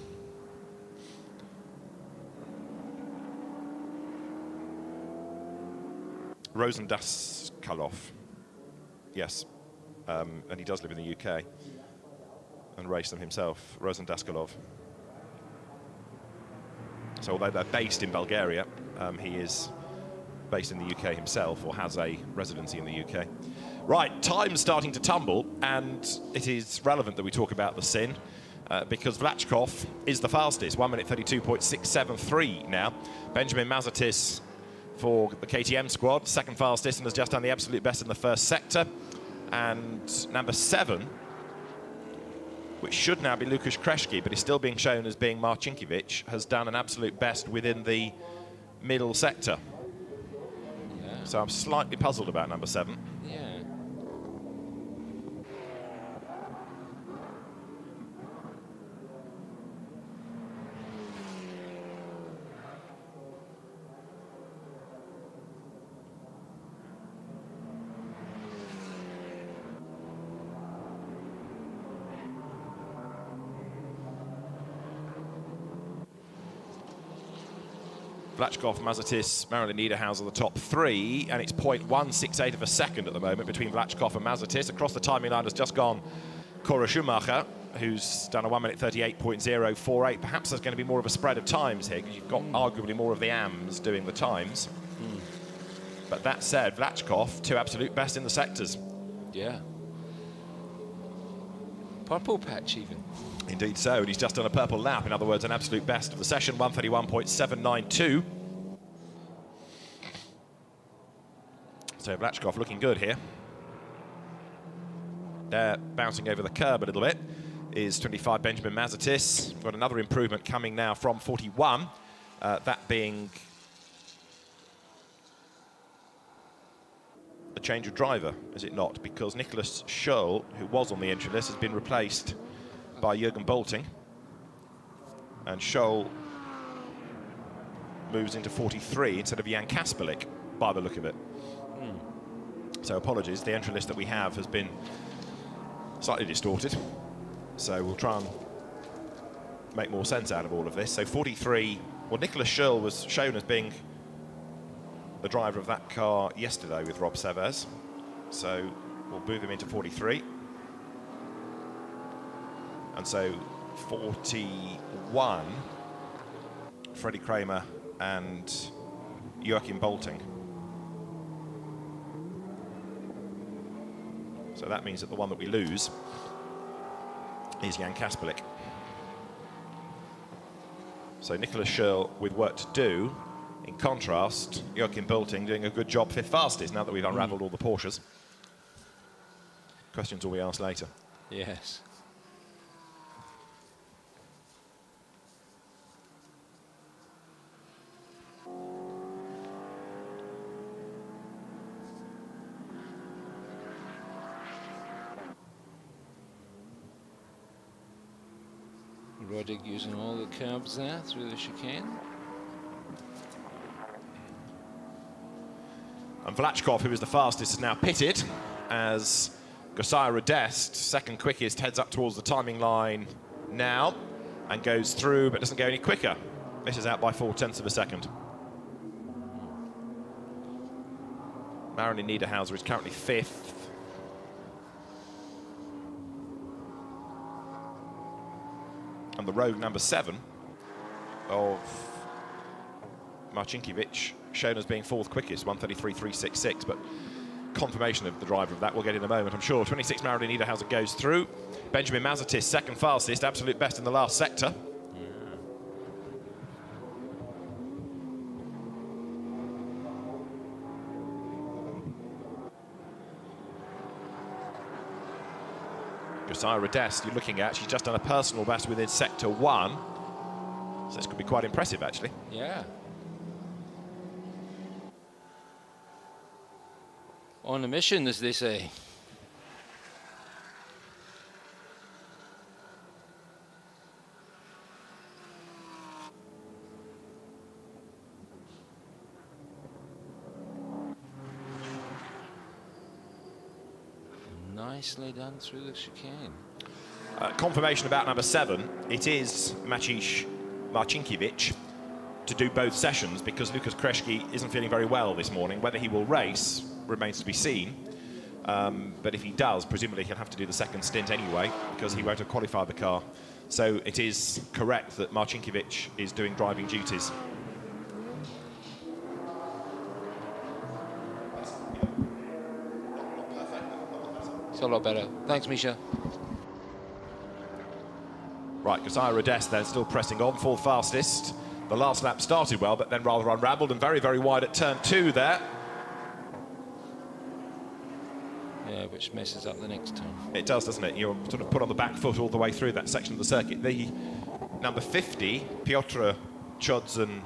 Rosendaskaloff. Yes. And he does live in the UK and race them himself, Rosendaskaloff. So although they're based in Bulgaria, he is based in the UK himself, or has a residency in the UK. Right, time's starting to tumble, and it is relevant that we talk about the Sin, because Vlachkov is the fastest, 1:32.673 now. Benjamin Mazatis for the KTM squad, second fastest, and has just done the absolute best in the first sector. And number 7, which should now be Lukasz Kreszki, but is still being shown as being Marcinkiewicz, has done an absolute best within the middle sector. Yeah. So I'm slightly puzzled about number 7. Yeah. Vlachkov, Mazatis, Marilyn Niederhauser the top 3, and it's 0.168 of a second at the moment between Vlachkov and Mazatis. Across the timing line has just gone Cora Schumacher, who's done a 1:38.048. Perhaps there's going to be more of a spread of times here, because you've got arguably more of the AMs doing the times. But that said, Vlachkov, 2 absolute best in the sectors. Yeah. Purple patch even. Indeed so, and he's just done a purple lap, in other words, an absolute best of the session, 1:31.792. So Vlachkov looking good here. There, bouncing over the curb a little bit, is 25 Benjamin Mazatis. We've got another improvement coming now from 41, that being a change of driver, is it not? Because Nicholas Scholl, who was on the entry list, has been replaced by Jürgen Bolting, and Scholl moves into 43 instead of Jan Kasperlik, by the look of it. So apologies, the entry list that we have has been slightly distorted, so we'll try and make more sense out of all of this. So 43, well, Nicholas Scholl was shown as being the driver of that car yesterday with Rob Severs, so will move him into 43. And so 41, Freddie Kramer and Joachim Bolting. So that means that the one that we lose is Jan Kasperlik. So Nicholas Schürrle with work to do. In contrast, Joachim Bolting doing a good job fifth fastest now that we've unravelled all the Porsches. Questions will be asked later. Yes. Roddick using all the curbs there through the chicane. And Vlachkov, who is the fastest, is now pitted as Josiah Radest, second quickest, heads up towards the timing line now and goes through but doesn't go any quicker. Misses out by 0.4 of a second. Marilyn Niederhauser is currently fifth. And the road number 7 of Marcinkiewicz shown as being fourth quickest, 1:33.366, but confirmation of the driver of that we'll get in a moment, I'm sure. 26 Marilyn Niederhauser goes through. Benjamin Mazetis, second fastest, absolute best in the last sector. Josiah Radest, you're looking at, she's just done a personal best within sector 1. So this could be quite impressive, actually. Yeah. On a mission, as they say. Nicely done through the chicane. Confirmation about number 7. It is Maciej Marcinkiewicz to do both sessions because Lukas Kreschke isn't feeling very well this morning. Whether he will race remains to be seen. But if he does, presumably he'll have to do the second stint anyway because he won't have qualified the car. So it is correct that Marcinkiewicz is doing driving duties. It's a lot better. Thanks, Misha. Right, Josiah Radest then still pressing on, fourth fastest. The last lap started well, but then rather unravelled and very, very wide at turn 2 there. Yeah, which messes up the next turn. It does, doesn't it? You're sort of put on the back foot all the way through that section of the circuit. The number 50, Piotr Chodzin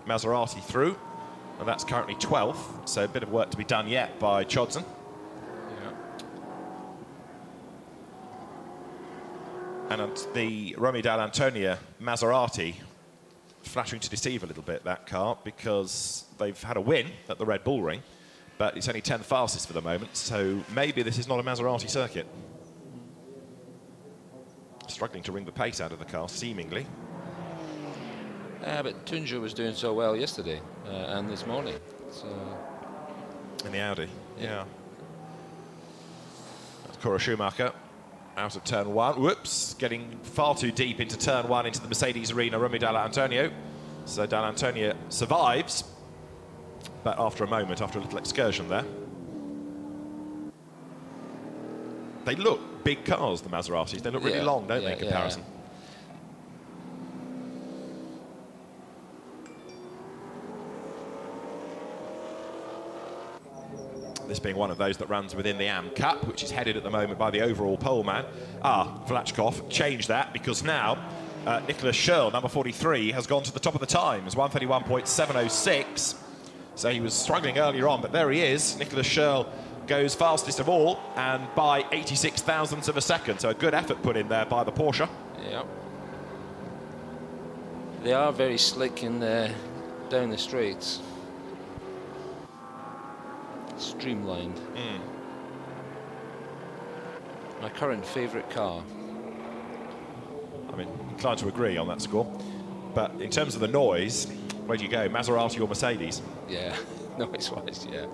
Maserati through, and that's currently 12th, so a bit of work to be done yet by Chodzin. And the Romy Dall'Antonia Maserati, flattering to deceive a little bit, that car, because they've had a win at the Red Bull Ring, but it's only 10th fastest for the moment, so maybe this is not a Maserati circuit. Struggling to wring the pace out of the car, seemingly. Yeah, but Tunja was doing so well yesterday and this morning. So in the Audi, yeah. That's Cora Schumacher. Out of turn 1, whoops, getting far too deep into turn 1 into the Mercedes arena, Romy Dall'Antonia. So Dall'Antonia survives, but after a moment, after a little excursion there. They look big cars, the Maseratis. They look really long, don't they, in comparison? This being one of those that runs within the AM Cup, which is headed at the moment by the overall pole man. Vlachkov changed that because now Nicholas Schürrle, number 43, has gone to the top of the times, 1:31.706. So he was struggling earlier on, but there he is. Nicholas Schürrle goes fastest of all and by 86 thousandths of a second. So a good effort put in there by the Porsche. Yeah. They are very slick in down the straights. Streamlined. My current favourite car. I mean, inclined to agree on that score. But in terms of the noise, where do you go, Maserati or Mercedes? Yeah, noise-wise, yeah.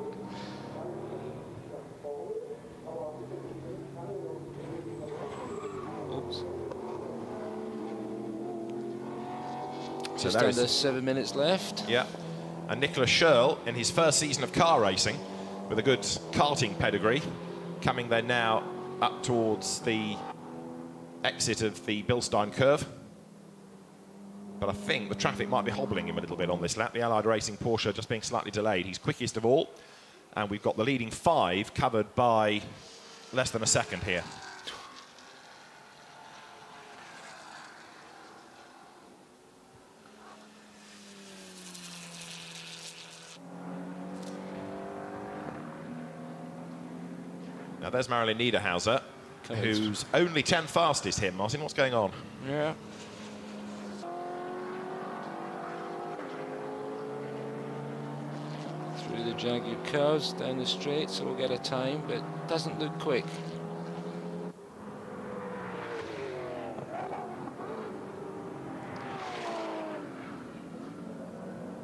Just under 7 minutes left. Yeah. And Nicholas Scherl, in his first season of car racing, with a good karting pedigree, coming then now up towards the exit of the Bilstein curve. But I think the traffic might be hobbling him a little bit on this lap. The Allied Racing Porsche just being slightly delayed. He's quickest of all. And we've got the leading 5 covered by less than a second here. Now there's Marilyn Niederhauser, who's only 10th fastest here. Martin, what's going on? Yeah. Through the Jaguar curves, down the straight, so we'll get a time, but it doesn't look quick.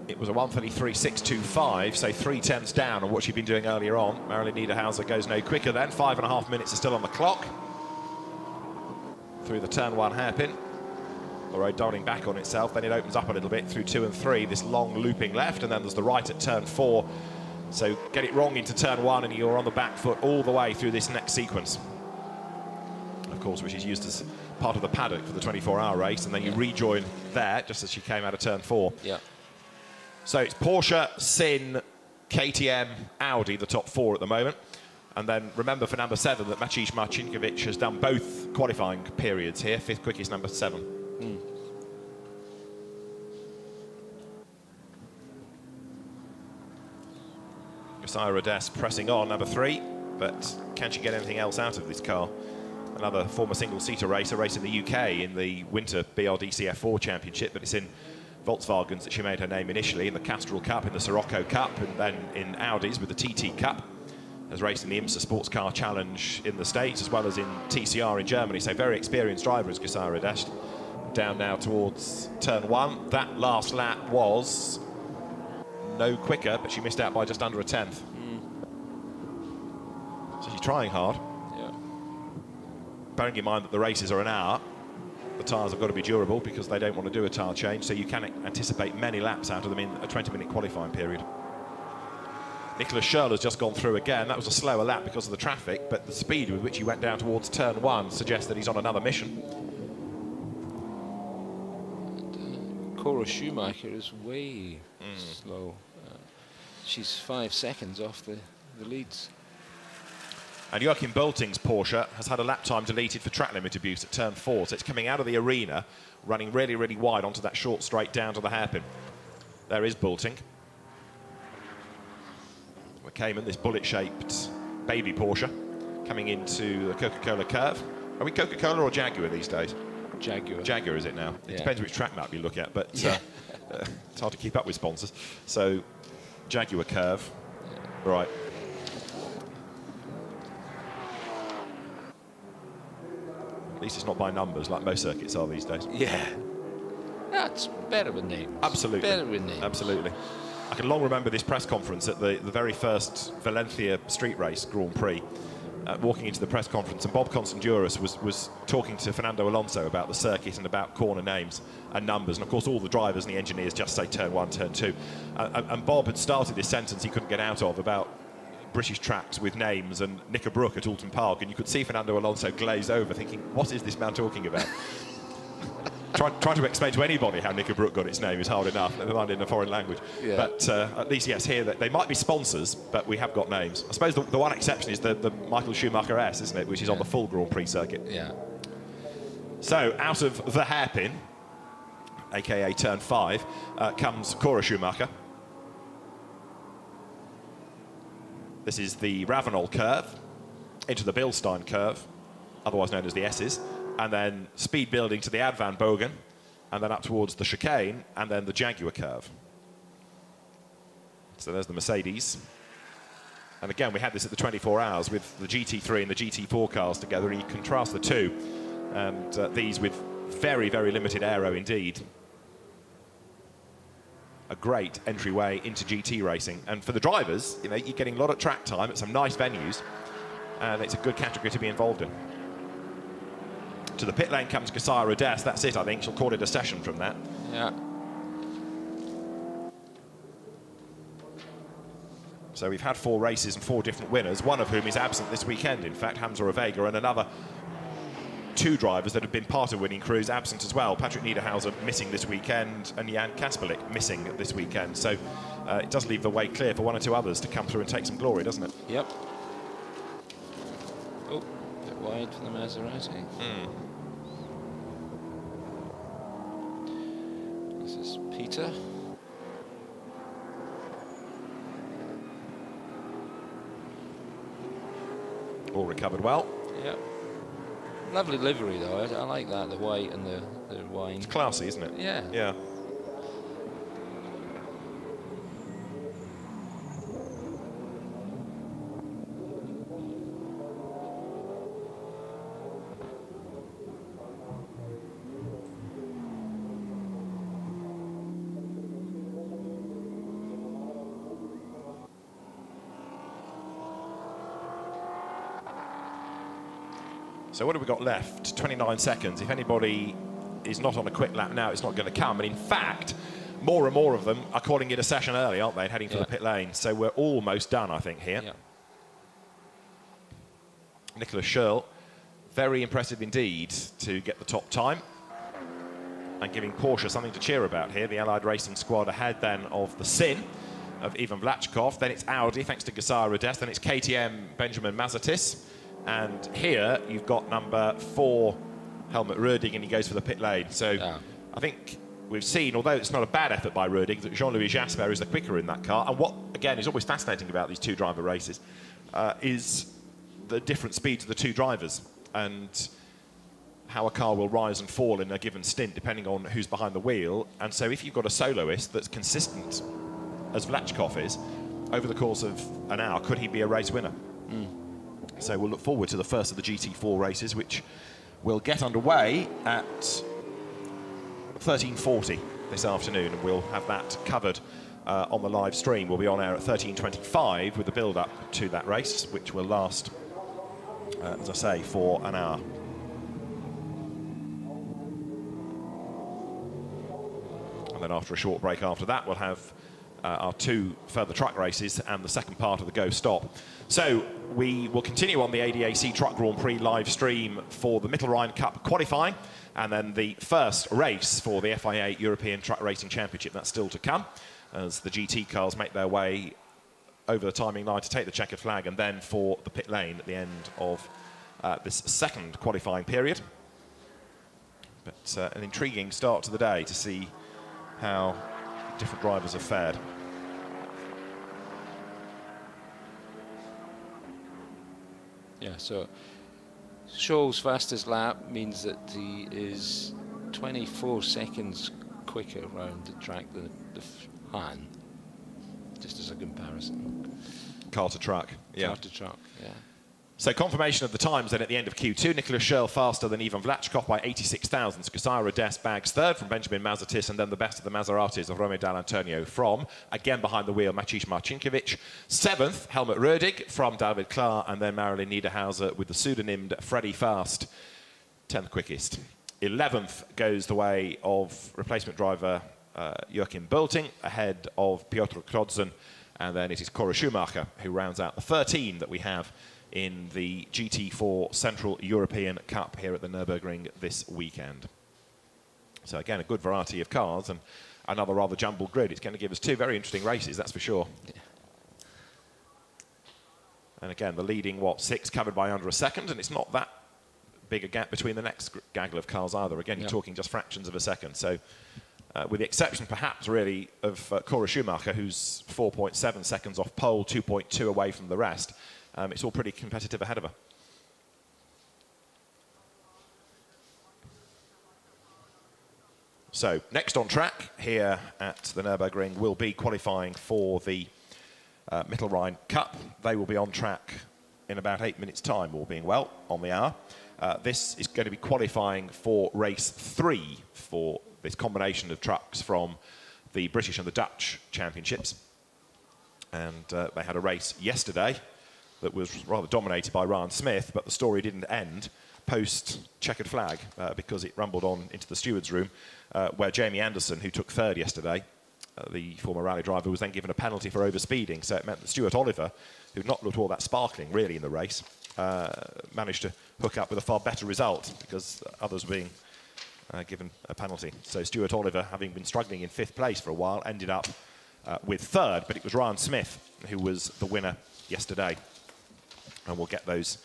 It was a 1:33.625, so 3/10 down on what she'd been doing earlier on. Marilyn Niederhauser goes no quicker then. 5.5 minutes are still on the clock. Through the turn 1 hairpin. The road dialing back on itself, then it opens up a little bit through 2 and 3, this long looping left, and then there's the right at turn 4. So get it wrong into turn 1 and you're on the back foot all the way through this next sequence. Of course, which is used as part of the paddock for the 24-hour race, and then you rejoin there just as she came out of turn 4. Yeah. So it's Porsche, Sin, KTM, Audi, the top 4 at the moment. And then remember for number 7 that Maciej Marcinkiewicz has done both qualifying periods here. 5th quickest, number 7. Josiah Rodess pressing on, number 3. But can she get anything else out of this car? Another former single-seater racer, race in the UK in the Winter BRDCF4 Championship, but it's in Volkswagens that she made her name initially, in the Castrol Cup, in the Sirocco Cup, and then in Audis with the TT Cup. Has raced in the IMSA Sports Car Challenge in the States, as well as in TCR in Germany. So very experienced driver is Josiah Rodess. Down now towards turn 1. That last lap was no quicker, but she missed out by just under a 10th. So she's trying hard. Yeah. Bearing in mind that the races are an hour, the tyres have got to be durable because they don't want to do a tyre change, so you can anticipate many laps out of them in a 20-minute qualifying period. Nicholas Scherl has just gone through again. That was a slower lap because of the traffic, but the speed with which he went down towards turn 1 suggests that he's on another mission. And, Cora Schumacher is way slow. She's 5 seconds off the leads. And Joachim Bolting's Porsche has had a lap time deleted for track limit abuse at turn 4, so it's coming out of the arena, running really, really wide onto that short straight down to the hairpin. There is Bolting. Cayman, this bullet-shaped baby Porsche, coming into the Coca-Cola curve. Are we Coca-Cola or Jaguar these days? Jaguar. Jaguar, is it now? It depends which track map you look at, but it's hard to keep up with sponsors. So, Jaguar curve. Yeah. Right. At least it's not by numbers like most circuits are these days. Yeah. That's better with names. Absolutely. Better with names. Absolutely. I can long remember this press conference at the very first Valencia street race Grand Prix, walking into the press conference, and Bob Constanduras was talking to Fernando Alonso about the circuit and about corner names and numbers, and of course all the drivers and the engineers just say turn 1, turn 2. And Bob had started this sentence he couldn't get out of about British tracks with names and Knickerbrook at Alton Park, and you could see Fernando Alonso glaze over thinking, what is this man talking about? Trying to explain to anybody how Knickerbrook got its name is hard enough, never mind in a foreign language. Yeah. But at least, yes, here they might be sponsors, but we have got names. I suppose the one exception is the Michael Schumacher S, isn't it, which is on the full Grand Prix circuit. Yeah. So out of the hairpin, a.k.a. turn 5, comes Cora Schumacher. This is the Ravenel curve into the Bilstein curve, otherwise known as the S's. And then speed building to the Advan Bogen, and then up towards the chicane, and then the Jaguar curve. So there's the Mercedes. And again, we had this at the 24 hours with the GT3 and the GT4 cars together, and you contrast the two, and these with very, very limited aero indeed. A great entryway into GT racing. And for the drivers, you know, you're getting a lot of track time at some nice venues, and it's a good category to be involved in. To the pit lane comes Josiah Rodess. That's it, I think. She'll call it a session from that. Yeah. So we've had 4 races and 4 different winners, one of whom is absent this weekend. In fact, Hamza Vega, and another 2 drivers that have been part of winning crews absent as well. Patrick Niederhauser missing this weekend, and Jan Kasperlik missing this weekend. So it does leave the way clear for 1 or 2 others to come through and take some glory, doesn't it? Yep. Oh, a bit wide for the Maserati. This is Peter. All recovered well. Yep. Lovely livery though. I like that, the white and the wine. It's classy, isn't it? Yeah. Yeah. So what have we got left? 29 seconds. If anybody is not on a quick lap now, it's not going to come. And in fact, more and more of them are calling it a session early, aren't they, and heading for the pit lane. So we're almost done, I think, here. Yeah. Nicholas Schürrle, very impressive indeed to get the top time. And giving Porsche something to cheer about here. The Allied Racing squad ahead then of the Sin of Ivan Vlachkov. Then it's Audi, thanks to Gasar Rodest. Then it's KTM, Benjamin Mazatis. And here you've got number 4, Helmut Rödig, and he goes for the pit lane. So I think we've seen, although it's not a bad effort by Rödig, that Jean-Louis Jasper is the quicker in that car. And what, again, is always fascinating about these 2 driver races is the different speeds of the 2 drivers and how a car will rise and fall in a given stint depending on who's behind the wheel. And so if you've got a soloist that's consistent, as Vlachkov is, over the course of an hour, could he be a race winner? So we'll look forward to the first of the GT4 races, which will get underway at 13:40 this afternoon, and we'll have that covered on the live stream. We'll be on air at 13:25 with the build-up to that race, which will last, as I say, for an hour. And then after a short break after that, we'll have our 2 further truck races and the second part of the go-stop. So we will continue on the ADAC Truck Grand Prix live stream for the Mittelrhein Cup qualifying, and then the first race for the FIA European Truck Racing Championship. That's still to come as the GT cars make their way over the timing line to take the checkered flag, and then for the pit lane at the end of this second qualifying period. But an intriguing start to the day to see how different drivers have fared. Yeah, so Scholl's fastest lap means that he is 24 seconds quicker around the track than the Han, just as a comparison. Car to truck, yeah. Car to truck, yeah. So confirmation of the times then at the end of Q2. Nicholas Schürrle faster than Ivan Vlachkov by 86 thousandths. Gasar Rodest bags 3rd from Benjamin Mazatis, and then the best of the Maseratis of Romeo Dall'Antonio from, again behind the wheel, Maciej Marcinkiewicz. 7th, Helmut Rödig from David Klar, and then Marilyn Niederhauser with the pseudonymed Freddy Fast, 10th quickest. 11th goes the way of replacement driver Joachim Bölting, ahead of Piotr Krodzun, and then it is Cora Schumacher who rounds out the 13 that we have in the GT4 Central European Cup here at the Nurburgring this weekend. So again, a good variety of cars and another rather jumbled grid. It's going to give us 2 very interesting races, that's for sure. Yeah. And again, the leading, 6 covered by under a second, and it's not that big a gap between the next gaggle of cars either. Again, you're talking just fractions of a second. So with the exception perhaps really of Cora Schumacher, who's 4.7 seconds off pole, 2.2 away from the rest, it's all pretty competitive ahead of her. So next on track here at the Nürburgring will be qualifying for the Mittelrhein Cup. They will be on track in about 8 minutes' time, all being well, on the hour. This is going to be qualifying for race 3 for this combination of trucks from the British and the Dutch championships. And they had a race yesterday that was rather dominated by Ryan Smith, but the story didn't end post-checkered flag because it rumbled on into the stewards' room where Jamie Anderson, who took 3rd yesterday, the former rally driver, was then given a penalty for overspeeding. So it meant that Stuart Oliver, who'd not looked all that sparkling really in the race, managed to hook up with a far better result because others were being given a penalty. So Stuart Oliver, having been struggling in 5th place for a while, ended up with 3rd, but it was Ryan Smith who was the winner yesterday. And we'll get those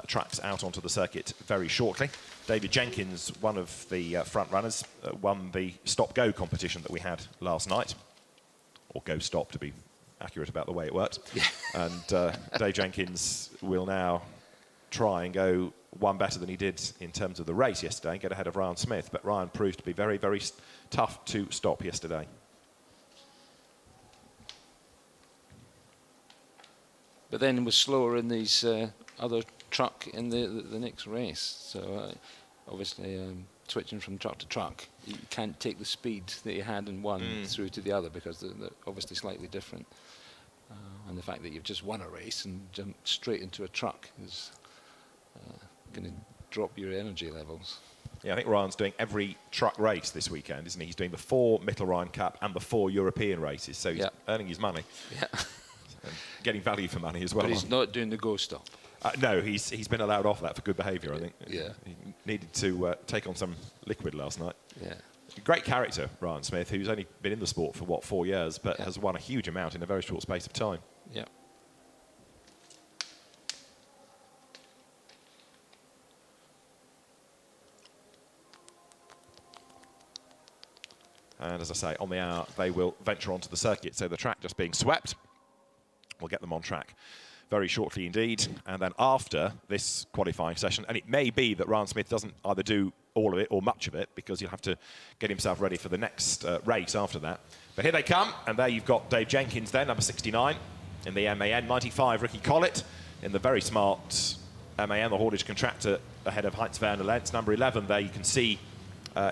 tracks out onto the circuit very shortly. David Jenkins, one of the front runners, won the stop-go competition that we had last night, or go-stop to be accurate about the way it works. Yeah. And Dave Jenkins will now try and go one better than he did in terms of the race yesterday and get ahead of Ryan Smith. But Ryan proved to be very, very tough to stop yesterday. But then was slower in these other truck in the next race. So obviously switching from truck to truck, you can't take the speed that you had in one through to the other because they're obviously slightly different. And the fact that you've just won a race and jumped straight into a truck is going to drop your energy levels. Yeah, I think Ryan's doing every truck race this weekend, isn't he? He's doing the 4 Mittelrhein Cup and the 4 European races, so he's earning his money. Yeah. Getting value for money as well. But he's not doing the go-stop. No, he's been allowed off that for good behaviour, I think. Yeah. He needed to take on some liquid last night. Yeah. Great character, Ryan Smith, who's only been in the sport for, what, 4 years, but has won a huge amount in a very short space of time. Yeah. And as I say, on the hour, they will venture onto the circuit. So the track just being swept. We'll get them on track very shortly indeed. And then after this qualifying session, and it may be that Ryan Smith doesn't either do all of it or much of it because he'll have to get himself ready for the next race after that. But here they come, and there you've got Dave Jenkins there, number 69 in the MAN, 95 Ricky Collett in the very smart MAN, the haulage contractor ahead of Heinz Werner Lenz. Number 11 there you can see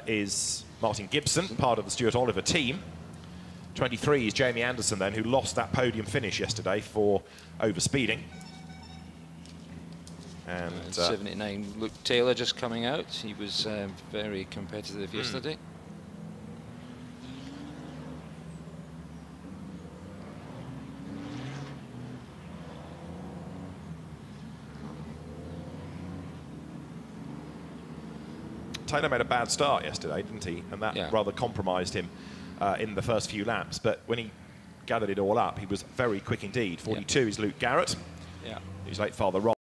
is Martin Gibson, part of the Stuart Oliver team. 23 is Jamie Anderson then, who lost that podium finish yesterday for overspeeding. And 79, Luke Taylor just coming out. He was very competitive yesterday. Taylor made a bad start yesterday, didn't he? And that rather compromised him in the first few laps. But when he gathered it all up, he was very quick indeed. 42 is Luke Garrett. Yeah. He's late father Rob.